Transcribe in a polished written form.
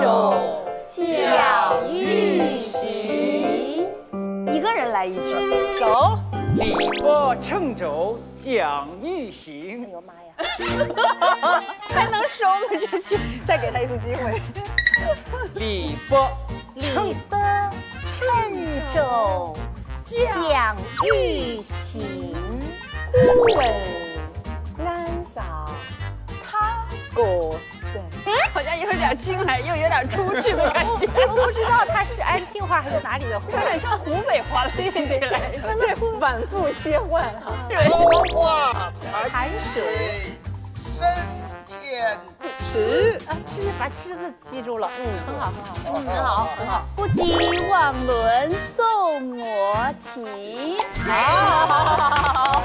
肘讲欲行。一个人来一句，走。礼不称肘讲欲行。哎呦妈呀，还能收吗？这是。再给他一次机会。礼不称称肘讲欲行。古文安上他个身。好像有点进来，又有点出去的感觉。我不知道他是安庆话还是哪里的话，有点像湖北话了，听起来。在反复切换哈。对，话潭水深浅池啊，知把知字记住了，很好很好。很好很好。不及忘伦送我情。好。